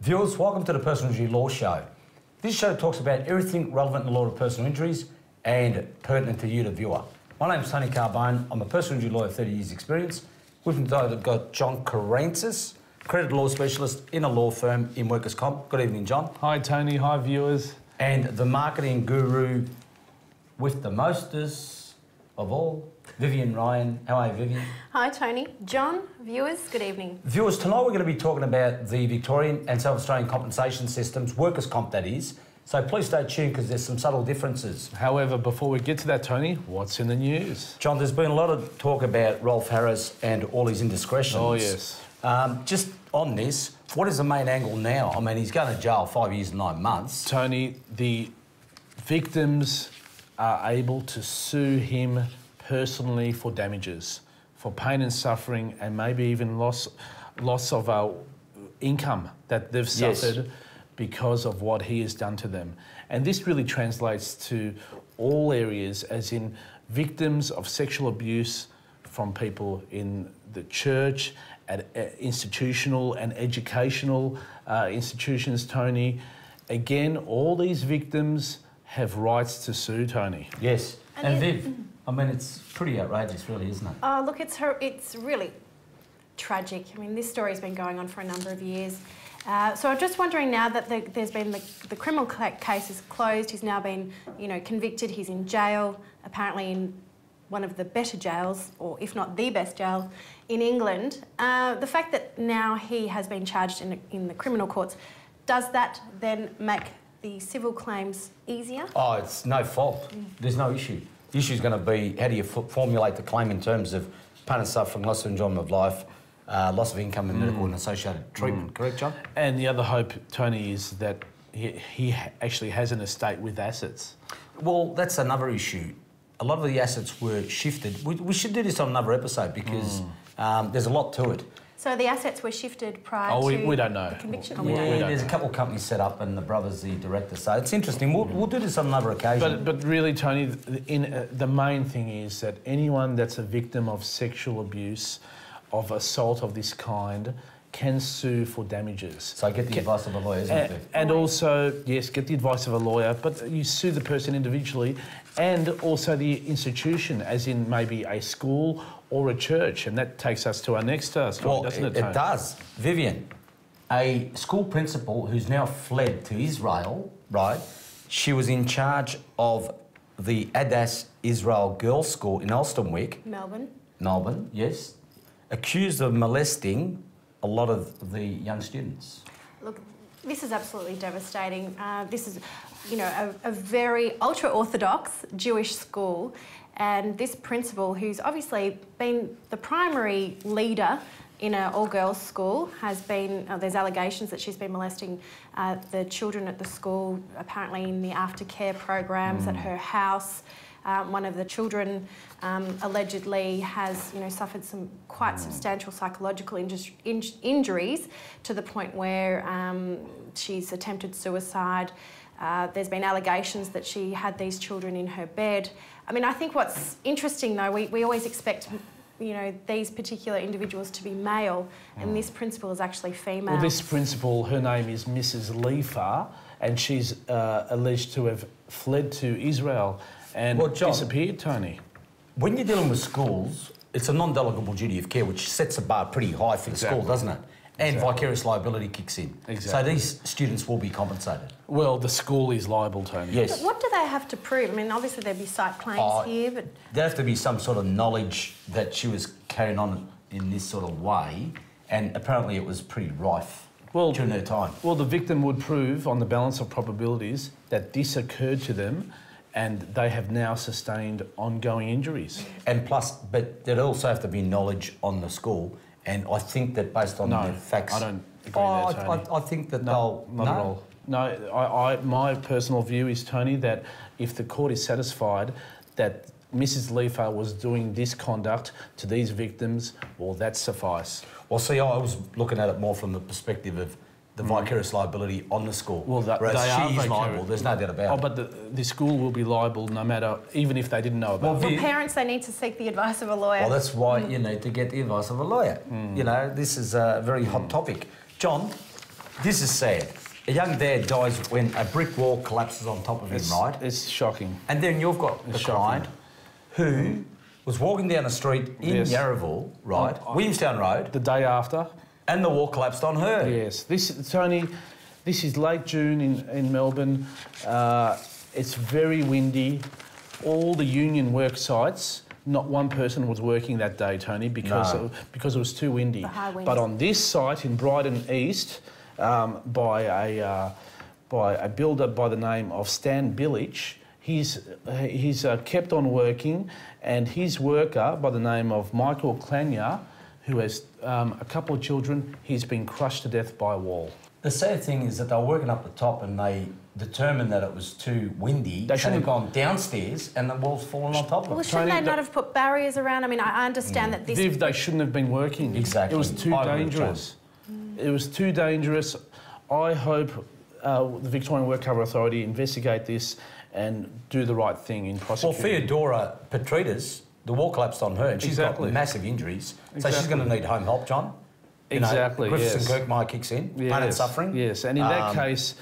Viewers, welcome to the Personal Injury Law Show. This show talks about everything relevant in the law of personal injuries and pertinent to you, the viewer. My name's Tony Carbone. I'm a personal injury lawyer with 30 years' experience. With me today, I've got John Karantzis, accredited law specialist in a law firm in workers' comp. Good evening, John. Hi, Tony. Hi, viewers. And the marketing guru with the mostest of all, Vivian Ryan. How are you, Vivian? Hi, Tony. John, viewers, good evening. Viewers, tonight we're going to be talking about the Victorian and South Australian compensation systems, workers' comp that is. So please stay tuned because there's some subtle differences. However, before we get to that, Tony, what's in the news? John, there's been a lot of talk about Rolf Harris and all his indiscretions. Oh, yes. Just on this, what is the main angle now? I mean, he's going to jail 5 years and 9 months. Tony, the victims are able to sue him personally for damages, for pain and suffering, and maybe even loss of income that they've suffered because of what he has done to them. And this really translates to all areas, as in victims of sexual abuse from people in the church, at institutional and educational institutions, Tony. Again, all these victims have rights to sue, Tony. Yes. And Viv, I mean, it's pretty outrageous, really, isn't it? Oh, look, it's really tragic. I mean, this story has been going on for a number of years. So I'm just wondering now that there's been the criminal case is closed. He's now been, convicted. He's in jail, apparently in one of the better jails, or if not the best jail in England. The fact that now he has been charged in the criminal courts, does that then make the civil claims easier? Oh, it's no fault. There's no issue. The issue is going to be how do you formulate the claim in terms of pain and suffering, loss of enjoyment of life, loss of income and medical and associated treatment. Correct, John? And the other hope, Tony, is that he actually has an estate with assets. Well, that's another issue. A lot of the assets were shifted. We should do this on another episode because there's a lot to it. So the assets were shifted prior to we don't know. The conviction? There's a couple of companies set up and the brother's the director, so it's interesting. We'll do this on another occasion. But really, Tony, the main thing is that anyone that's a victim of sexual abuse, of assault of this kind, can sue for damages. So get the advice of a lawyer, isn't it? And also, yes, get the advice of a lawyer, but you sue the person individually and also the institution, as in maybe a school or a church. And that takes us to our next story, doesn't it, Tony? It does. Vivian, a school principal who's now fled to Israel, right? She was in charge of the Adas Israel Girls' School in Elsternwick. Melbourne, yes. Accused of molesting a lot of the young students. Look, this is absolutely devastating. This is, a very ultra-Orthodox Jewish school, and this principal, who's obviously been the primary leader in an all-girls school, has been, there's allegations that she's been molesting the children at the school, apparently in the aftercare programs at her house. One of the children allegedly has, suffered some quite substantial psychological injuries to the point where she's attempted suicide. There's been allegations that she had these children in her bed. I mean, I think what's interesting, though, we always expect, these particular individuals to be male, and this principal is actually female. Well, this principal, her name is Mrs. Leifa, and she's alleged to have fled to Israel and John, disappeared, Tony. When you're dealing with schools, it's a non-delegable duty of care, which sets the bar pretty high for the school, doesn't it? And vicarious liability kicks in. So these students will be compensated. Well, the school is liable, Tony. Yes. But what do they have to prove? I mean, obviously there'd be cite claims here, but... There have to be some sort of knowledge that she was carrying on in this sort of way, and apparently it was pretty rife during their time. Well, the victim would prove on the balance of probabilities that this occurred to them and they have now sustained ongoing injuries. And plus, but there'd also have to be knowledge on the school, and I think that based on the facts... I don't agree with that, Tony. I think that Not at all. No, my personal view is, Tony, that if the court is satisfied that Mrs. Leifer was doing this conduct to these victims, well, that suffice. Well, see, I was looking at it more from the perspective of the vicarious liability on the school. Well, whereas they she's are liable, there's no doubt about it. But the school will be liable no matter, even if they didn't know about it. Well, parents, they need to seek the advice of a lawyer. Well, that's why you need to get the advice of a lawyer. You know, this is a very hot topic. John, this is sad. A young dad dies when a brick wall collapses on top of him, right? It's shocking. And then you've got the client who was walking down the street in Yarraville, right, Williamstown Road. The day after. And the wall collapsed on her. Yes. Tony, this is late June in Melbourne. It's very windy. All the union work sites, not one person was working that day, Tony, because it was too windy. The high winds. But on this site in Brighton East, by a builder by the name of Stan Billich, he's kept on working, and his worker by the name of Michael Clanya, who has a couple of children, he's been crushed to death by a wall. The sad thing is that they were working up the top and they determined that it was too windy. They should have gone downstairs and the wall's fallen on top of them. Well, shouldn't they not have put barriers around? I mean, I understand that this... Viv, they shouldn't have been working. Exactly. It was too dangerous. It was too dangerous. I hope the Victorian WorkCover Authority investigate this and do the right thing in prosecuting. Well, Theodora Petrides, the wall collapsed on her and she's got massive injuries. So she's going to need home help, John. Exactly, Griffiths and Kirkmire kicks in, pain and suffering. Yes, and in that case,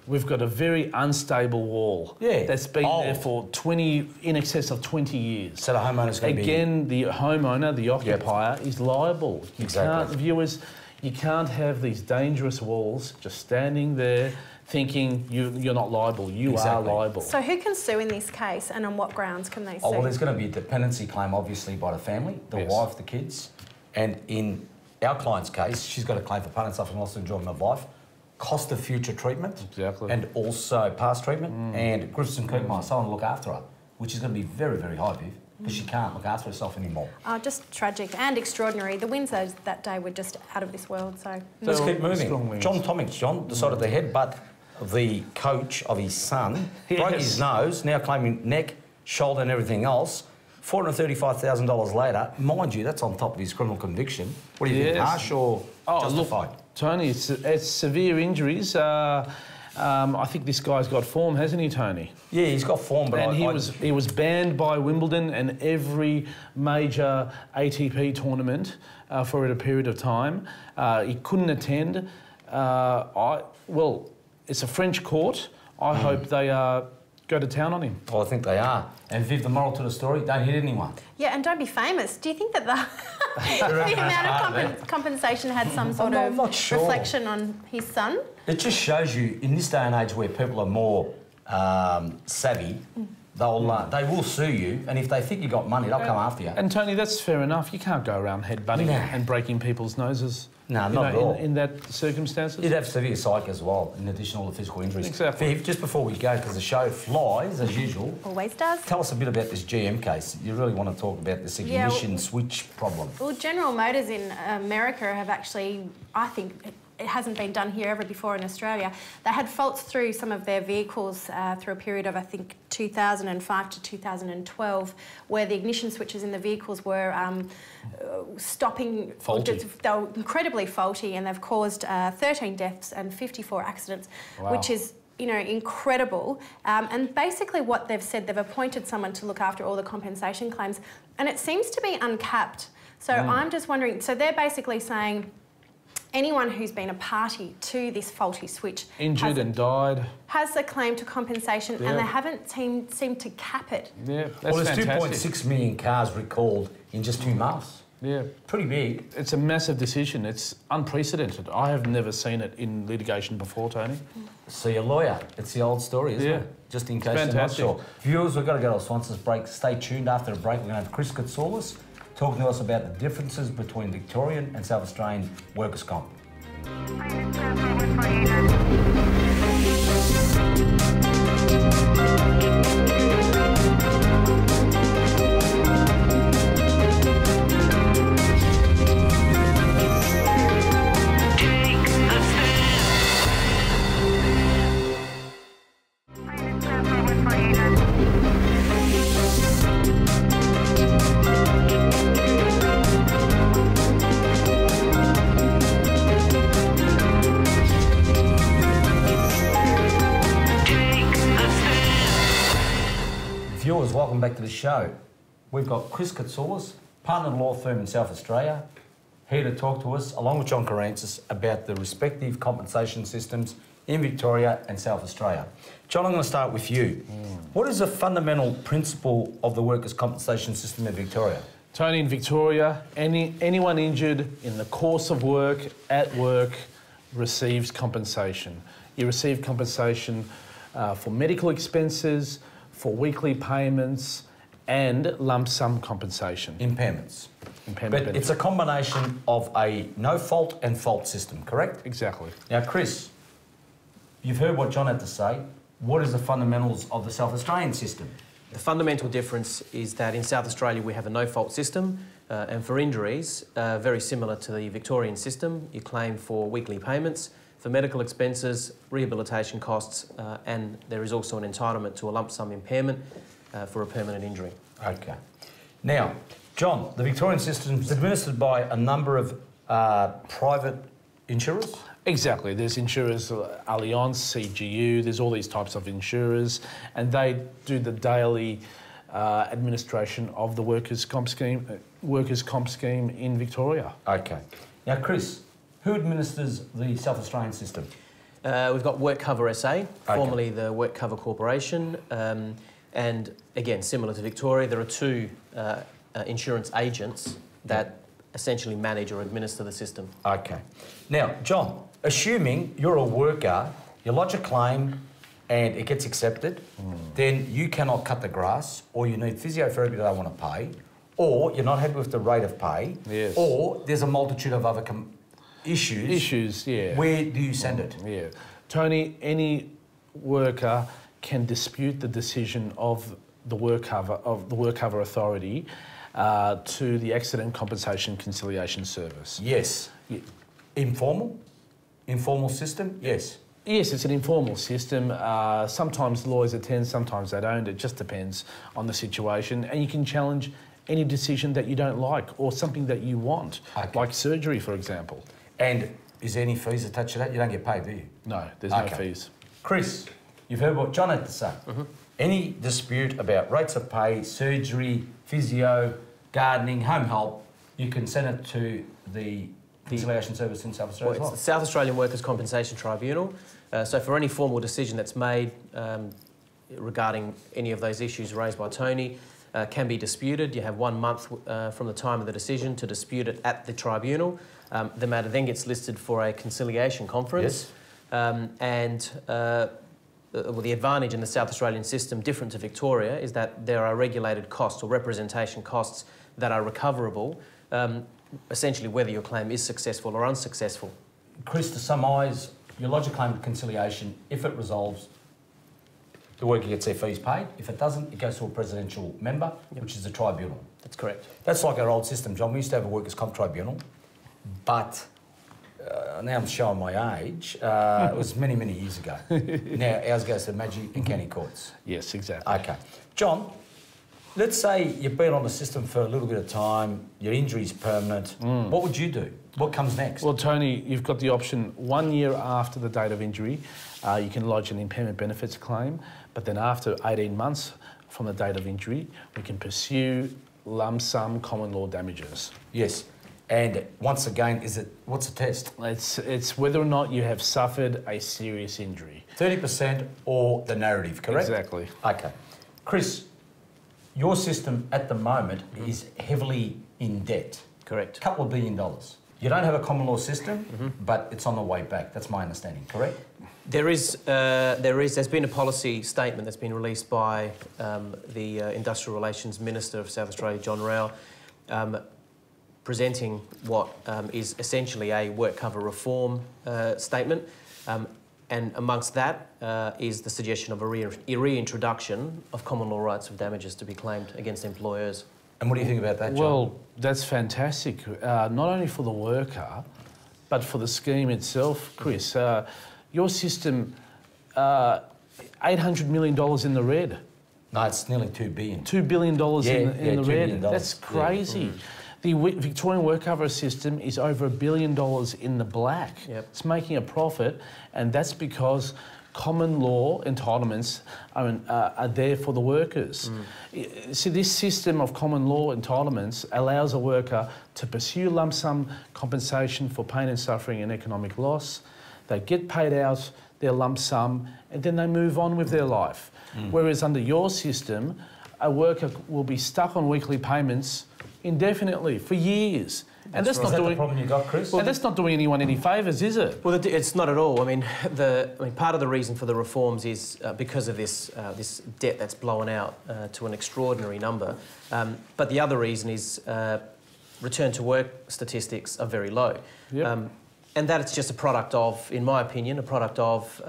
we've got a very unstable wall that's been there for in excess of 20 years. So the homeowner's going to be... Again, the homeowner, the occupier, is liable. Viewers, you can't have these dangerous walls just standing there thinking you're not liable. You are liable. So who can sue in this case, and on what grounds can they sue? Oh, well, there's going to be a dependency claim, obviously, by the family, the wife, the kids. And in our client's case, she's got a claim for pain and suffering, loss of enjoyment of life, cost of future treatment, and also past treatment, and Griffiths and Kirkmire, someone to look after her, which is going to be very, very high, Viv, because she can't look after herself anymore. Just tragic and extraordinary. The winds that day were just out of this world, so... Let's keep moving. John Tommings, decided to headbutt the coach of his son, broke his nose, now claiming neck, shoulder and everything else. $435,000 later, mind you, that's on top of his criminal conviction. What do you think, harsh or justified? Look, Tony, it's severe injuries. I think this guy's got form, hasn't he, Tony? Yeah, he's got form, but and he was banned by Wimbledon and every major ATP tournament for a period of time. He couldn't attend. Well, it's a French court. I hope they go to town on him. Well, I think they are. And Viv, the moral to the story, don't hit anyone. Yeah, and don't be famous. Do you think that the amount of compensation had some sort of reflection on his son? It just shows you, in this day and age where people are more savvy, they will sue you, and if they think you got money, they'll come after you. And Tony, that's fair enough. You can't go around headbutting and breaking people's noses. No, not at all. In that circumstances. You'd have severe psych as well, in addition to all the physical injuries. Exactly. Viv, just before we go, because the show flies, as usual. Always does. Tell us a bit about this GM case. You really want to talk about this ignition switch problem. Well, General Motors in America have actually, I think, it hasn't been done here ever before in Australia. They had faults through some of their vehicles through a period of, I think, 2005 to 2012, where the ignition switches in the vehicles were stopping... Faulty. They were incredibly faulty, and they've caused 13 deaths and 54 accidents, which is, you know, incredible. And basically what they've said, they've appointed someone to look after all the compensation claims, and it seems to be uncapped. So I'm just wondering, so they're basically saying anyone who's been a party to this faulty switch... Injured and died. ...has a claim to compensation, and they haven't seemed to cap it. Yeah, that's fantastic. Well, there's 2.6 million cars recalled in just 2 months. Yeah. Pretty big. It's a massive decision. It's unprecedented. I have never seen it in litigation before, Tony. See a lawyer. It's the old story, isn't it? Just in case you're not sure. Viewers, we've got to go to a sponsor's break. Stay tuned. After the break, we're going to have Chris Katsoulas talking to us about the differences between Victorian and South Australian workers' comp. Viewers, welcome back to the show. We've got Chris Katsoulas, partner law firm in South Australia, here to talk to us, along with John Karantzis, about the respective compensation systems in Victoria and South Australia. John, I'm going to start with you. What is the fundamental principle of the workers' compensation system in Victoria? Tony, in Victoria, anyone injured in the course of work, at work, receives compensation. You receive compensation for medical expenses, for weekly payments and lump sum compensation. Impairments. Impairment But it's a combination of a no-fault and fault system, correct? Exactly. Now, Chris, you've heard what John had to say. What is the fundamentals of the South Australian system? The fundamental difference is that in South Australia we have a no-fault system, and for injuries, very similar to the Victorian system, you claim for weekly payments, for medical expenses, rehabilitation costs, and there is also an entitlement to a lump sum impairment for a permanent injury. Okay. Now, John, the Victorian system is administered by a number of private insurers? Exactly. There's insurers, Allianz, CGU, there's all these types of insurers, and they do the daily administration of the workers' comp scheme in Victoria. Okay. Now, Chris, who administers the South Australian system? We've got WorkCover SA, formerly the WorkCover Corporation, and again, similar to Victoria, there are two insurance agents that essentially manage or administer the system. Okay. Now, John, assuming you're a worker, you lodge a claim and it gets accepted, then you cannot cut the grass, or you need physiotherapy that they want to pay, or you're not happy with the rate of pay, Yes. or there's a multitude of other issues. Yeah. Where do you send it? Yeah. Tony, any worker can dispute the decision of the WorkCover Authority to the Accident Compensation Conciliation Service. Yes. Yeah. Informal system? Yes. Yes, it's an informal system. Sometimes lawyers attend, sometimes they don't. It just depends on the situation. And you can challenge any decision that you don't like or something that you want, like surgery, for example. And is there any fees attached to that? You don't get paid, do you? No, there's no fees. Chris, you've heard what John had to say. Any dispute about rates of pay, surgery, physio, gardening, home help, you can send it to the Conciliation Service in South Australia as well. It's the South Australian Workers' Compensation Tribunal. So for any formal decision that's made regarding any of those issues raised by Tony, can be disputed. You have 1 month from the time of the decision to dispute it at the tribunal. The matter then gets listed for a conciliation conference. Yes. Well, the advantage in the South Australian system, different to Victoria, is that there are regulated costs or representation costs that are recoverable, essentially whether your claim is successful or unsuccessful. Chris, to summarise, you lodge a claim of conciliation. If it resolves, the worker gets their fees paid. If it doesn't, it goes to a presidential member, which is the tribunal. That's correct. That's like our old system, John. We used to have a workers' comp tribunal, but now I'm showing my age. It was many, many years ago. Now ours goes to Magic and County Courts. Yes, exactly. Okay. John, let's say you've been on the system for a little bit of time, your injury's permanent. What would you do? What comes next? Well, Tony, you've got the option 1 year after the date of injury, you can lodge an impairment benefits claim, but then after 18 months from the date of injury, we can pursue lump sum common law damages. Yes. And once again, what's the test? It's whether or not you have suffered a serious injury. 30% or the narrative, correct? Exactly. Okay. Chris, your system at the moment is heavily in debt. Correct. A couple of $1 billion. You don't have a common law system, but it's on the way back. That's my understanding, correct? There's been a policy statement that's been released by the Industrial Relations Minister of South Australia, John Rao, presenting what is essentially a WorkCover reform statement. And amongst that is the suggestion of a reintroduction of common law rights of damages to be claimed against employers. And what do you think about that, John? Well, that's fantastic, not only for the worker, but for the scheme itself, Chris. Your system, $800 million in the red. No, it's nearly $2 billion. $2 billion in the red. $2 billion. That's crazy. Yeah. The Victorian WorkCover system is over $1 billion in the black. Yep. It's making a profit, and that's because common law entitlements are there for the workers. See, this system of common law entitlements allows a worker to pursue lump sum compensation for pain and suffering and economic loss. They get paid out their lump sum, and then they move on with their life. Whereas under your system, a worker will be stuck on weekly payments indefinitely for years. And that's right. not Is that doing the problem you got, Chris? and that's not doing anyone any favours, is it? Well, it's not at all. I mean, part of the reason for the reforms is because of this debt that's blown out to an extraordinary number. But the other reason is return to work statistics are very low. Yep. And that it's just a product of, in my opinion, a product of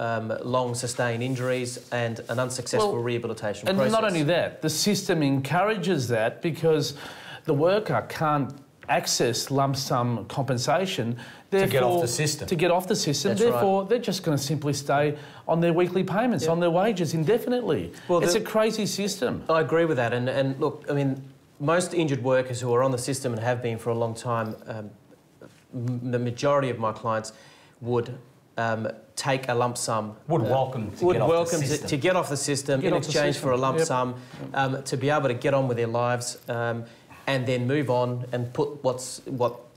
long sustained injuries and an unsuccessful rehabilitation process. And not only that, the system encourages that because the worker can't access lump sum compensation. To get off the system. To get off the system. That's Therefore, right. they're just going to simply stay on their weekly payments, on their wages indefinitely. Well, it's a crazy system. I agree with that. And look, I mean, most injured workers who are on the system and have been for a long time, the majority of my clients would take a lump sum. Would welcome to get off the system in exchange for a lump sum to be able to get on with their lives and then move on and put what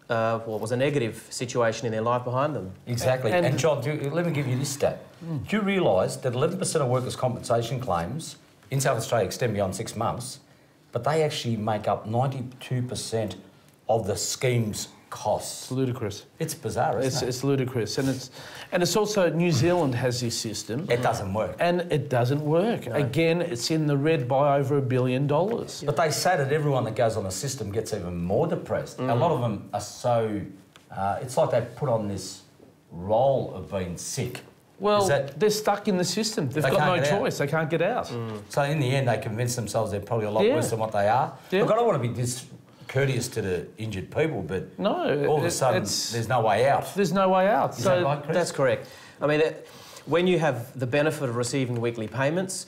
was a negative situation in their life behind them. Exactly. And John, let me give you this stat. Do you realise that 11% of workers' compensation claims in South Australia extend beyond 6 months, but they actually make up 92% of the scheme's costs? It's ludicrous. It's bizarre, isn't it? It's ludicrous. And it's also, New Zealand has this system. It doesn't work. And it doesn't work. No. Again, it's in the red by over $1 billion. But they say that everyone that goes on the system gets even more depressed. A lot of them are so... it's like they've put on this role of being sick. Well, they're stuck in the system. They've got no choice. They can't get out. So in the end, they convince themselves they're probably a lot worse than what they are. Yeah. Look, I don't want to be discourteous to the injured people, but all of a sudden, there's no way out. There's no way out. Is that right, Chris? That's correct. I mean, when you have the benefit of receiving weekly payments,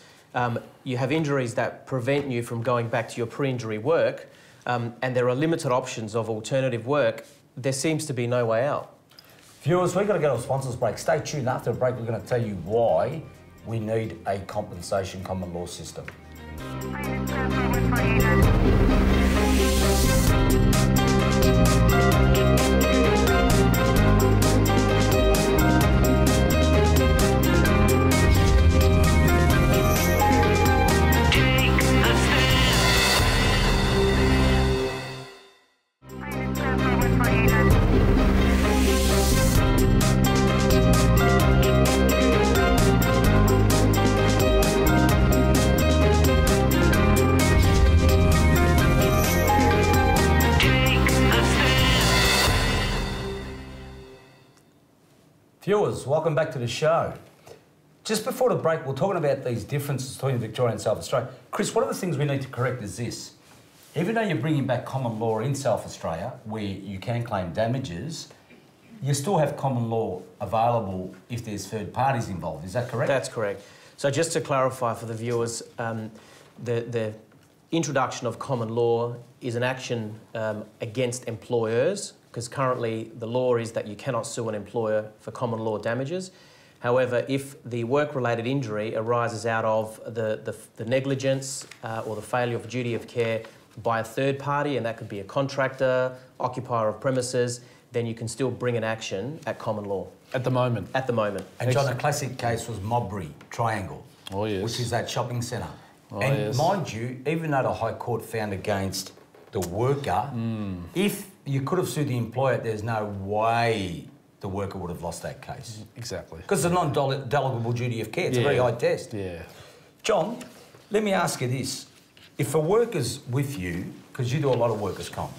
you have injuries that prevent you from going back to your pre-injury work, and there are limited options of alternative work, there seems to be no way out. Viewers, we've got to go to a sponsors break. Stay tuned. After a break, we're going to tell you why we need a compensation common law system. Viewers, welcome back to the show. Just before the break, we're talking about these differences between Victoria and South Australia. Chris, one of the things we need to correct is this. Even though you're bringing back common law in South Australia, where you can claim damages, you still have common law available if there's third parties involved. Is that correct? That's correct. So just to clarify for the viewers, the introduction of common law is an action against employers, because currently the law is that you cannot sue an employer for common law damages. However, if the work-related injury arises out of the negligence or the failure of duty of care by a third party, and that could be a contractor, occupier of premises, then you can still bring an action at common law. At the moment? At the moment. And John, a classic case was Modbury Triangle, which is that shopping centre. Mind you, even though the High Court found against the worker, if you could have sued the employer, there's no way the worker would have lost that case. Exactly. Because it's a non-delegable duty of care. It's a very high test. Yeah. John, let me ask you this. If a worker's with you, because you do a lot of workers' comp,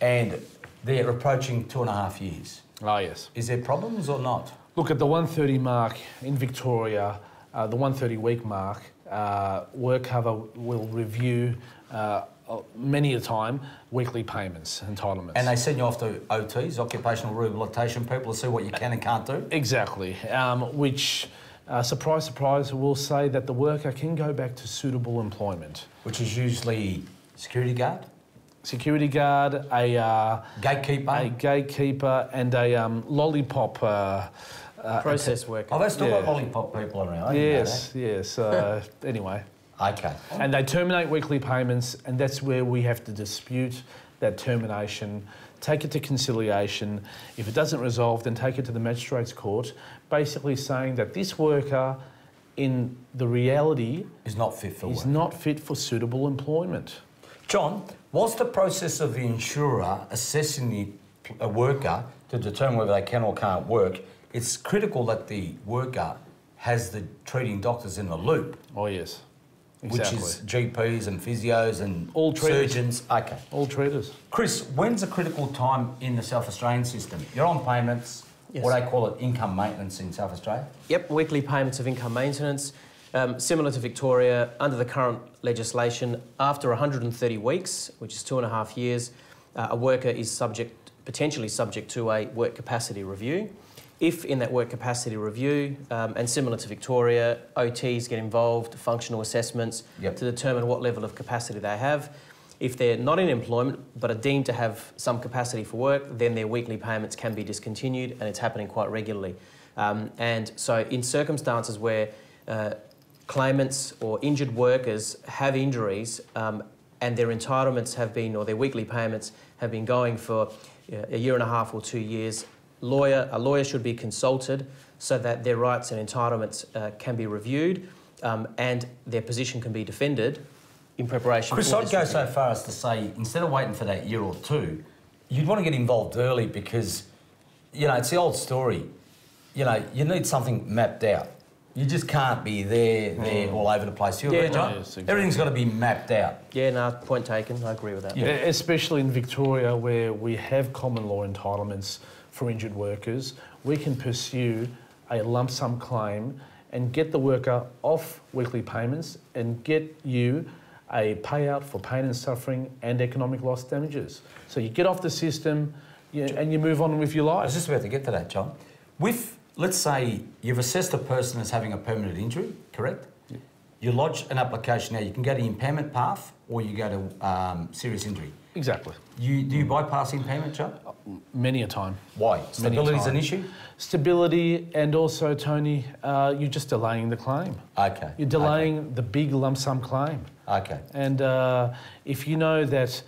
and they're approaching 2.5 years. Oh, yes. Is there problems or not? Look, at the 130 mark in Victoria, the 130-week mark, WorkCover will review many a time weekly payments, entitlements. And they send you off to OTs, occupational rehabilitation people, to see what you can and can't do? Exactly, which, surprise, surprise, will say that the worker can go back to suitable employment. Which is usually security guard? Security guard, a gatekeeper, and a lollipop. Process worker. Oh, they still got lollipop people around. Yes. Anyway. Okay. And they terminate weekly payments, and that's where we have to dispute that termination, take it to conciliation. If it doesn't resolve, then take it to the magistrate's court, basically saying that this worker, in the reality, is not fit for work. not fit for suitable employment. John, what's the process of the insurer assessing a worker to determine whether they can or can't work? It's critical that the worker has the treating doctors in the loop. Oh, yes. Exactly. Which is GPs and physios and all surgeons. Okay. All treaters. Chris, when's a critical time in the South Australian system? You're on payments, what they call it income maintenance in South Australia? Yep, weekly payments of income maintenance. Similar to Victoria, under the current legislation, after 130 weeks, which is 2.5 years, a worker is potentially subject to a work capacity review. If in that work capacity review, and similar to Victoria, OTs get involved, functional assessments, to determine what level of capacity they have. If they're not in employment but are deemed to have some capacity for work, then their weekly payments can be discontinued, and it's happening quite regularly. And so in circumstances where claimants or injured workers have injuries and their entitlements have been, or their weekly payments have been going for 1.5 years or 2 years, a lawyer should be consulted so that their rights and entitlements can be reviewed and their position can be defended in preparation Chris, for I'd this go review. so far as to say, instead of waiting for that year or two, you'd want to get involved early because, it's the old story. You need something mapped out. You just can't be there all over the place. You agree, John? Yes, exactly. Everything's got to be mapped out. Yeah, no, point taken. I agree with that. Yeah. Especially in Victoria, where we have common law entitlements for injured workers, we can pursue a lump sum claim and get the worker off weekly payments and get you a payout for pain and suffering and economic loss damages. So you get off the system and you move on with your I life. was just about to get to that, John. Let's say you've assessed a person as having a permanent injury, correct? Yeah. You lodge an application now. You can go to impairment path or you go to serious injury. Exactly. Do you bypass impairment, John? Many a time. Why? Stability's an issue? Stability, and also, Tony, you're just delaying the claim. Okay. You're delaying the big lump sum claim. Okay. And if you know that,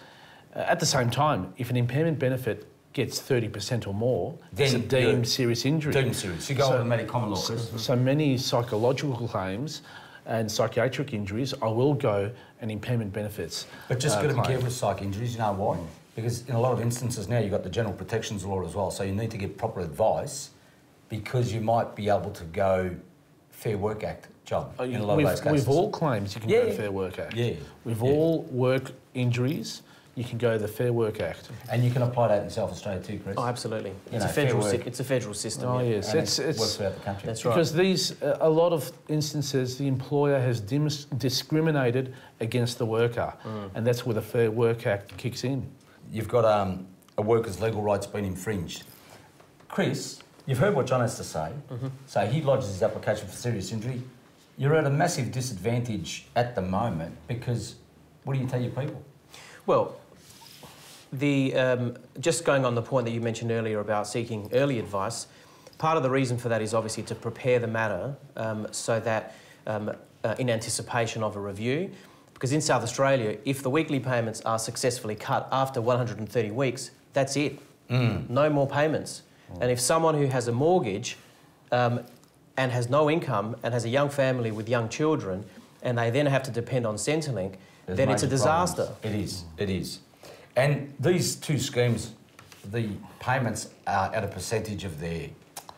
at the same time, if an impairment benefit gets 30% or more, then it's a deemed serious injury. Deemed serious. You go on the medical common law, Chris. So many psychological claims and psychiatric injuries, I will go and impairment benefits. But just got to be claim. careful with psych injuries. You know why? Because in a lot of instances now you've got the general protections law as well, so you need to get proper advice because you might be able to go Fair Work Act, John, in a lot of those cases. With all claims, you can go Fair Work Act. Yeah. With all work injuries, you can go the Fair Work Act. And you can apply that in South Australia too, Chris? Oh, absolutely. It's a It's a federal system. Oh, yeah. yes. And It's works throughout the country. That's right. because a lot of instances, the employer has discriminated against the worker, and that's where the Fair Work Act kicks in. You've got a worker's legal rights being infringed. Chris, you've heard what John has to say. So he lodges his application for serious injury. You're at a massive disadvantage at the moment because what do you tell your people? Well, just going on the point that you mentioned earlier about seeking early advice, part of the reason for that is obviously to prepare the matter so that in anticipation of a review, because in South Australia, if the weekly payments are successfully cut after 130 weeks, that's it. No more payments. And if someone who has a mortgage and has no income and has a young family with young children and they then have to depend on Centrelink, then it's a disaster. Problems. It is. And these two schemes, the payments are at a percentage of their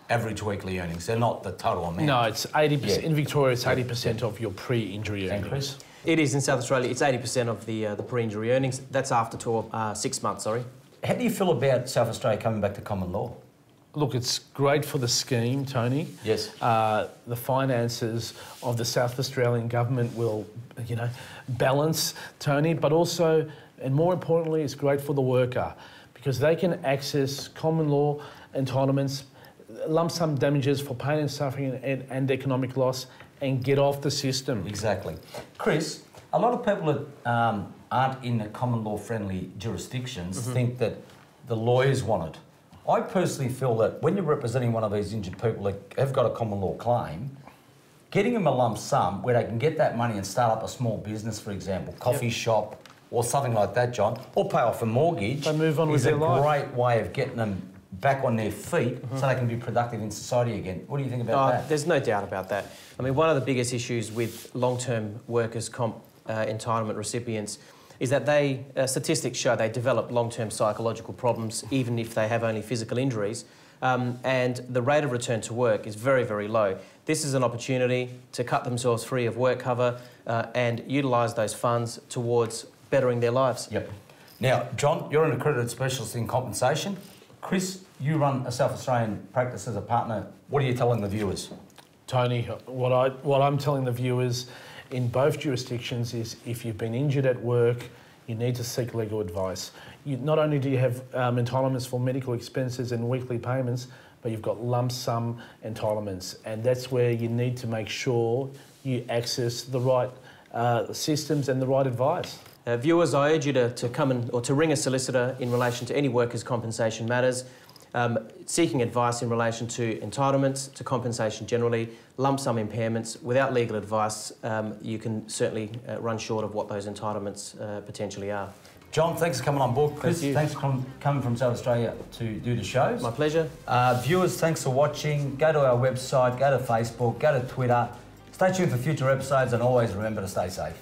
average weekly earnings. They're not the total amount. No, it's 80%. Yeah. In Victoria, it's 80% of your pre-injury And earnings. Chris? It is in South Australia. It's 80% of the pre-injury earnings. That's after 6 months, sorry. How do you feel about South Australia coming back to common law? Look, it's great for the scheme, Tony. Yes. The finances of the South Australian government will, balance, Tony, but also, and more importantly, it's great for the worker because they can access common law entitlements, lump sum damages for pain and suffering and economic loss and get off the system. Exactly. Chris, a lot of people that aren't in the common law friendly jurisdictions think that the lawyers want it. I personally feel that when you're representing one of these injured people that have got a common law claim, getting them a lump sum where they can get that money and start up a small business, for example, coffee shop or something like that, John, or pay off a mortgage, they move on with is their a life. great way of getting them back on their feet so they can be productive in society again. What do you think about that? There's no doubt about that. I mean, one of the biggest issues with long-term workers' entitlement recipients is that statistics show they develop long-term psychological problems even if they have only physical injuries, and the rate of return to work is very, very low. This is an opportunity to cut themselves free of WorkCover and utilise those funds towards bettering their lives. Yep. Now, John, you're an accredited specialist in compensation. Chris, you run a South Australian practice as a partner. What are you telling the viewers? Tony, what I'm telling the viewers in both jurisdictions is if you've been injured at work, you need to seek legal advice. Not only do you have entitlements for medical expenses and weekly payments, but you've got lump sum entitlements, and that's where you need to make sure you access the right systems and the right advice. Viewers, I urge you to come or to ring a solicitor in relation to any workers' compensation matters, seeking advice in relation to entitlements, to compensation generally, lump sum impairments. Without legal advice, you can certainly run short of what those entitlements potentially are. John, thanks for coming on board. Chris, thanks for coming from South Australia to do the shows. My pleasure. Viewers, thanks for watching. Go to our website, go to Facebook, go to Twitter. Stay tuned for future episodes and always remember to stay safe.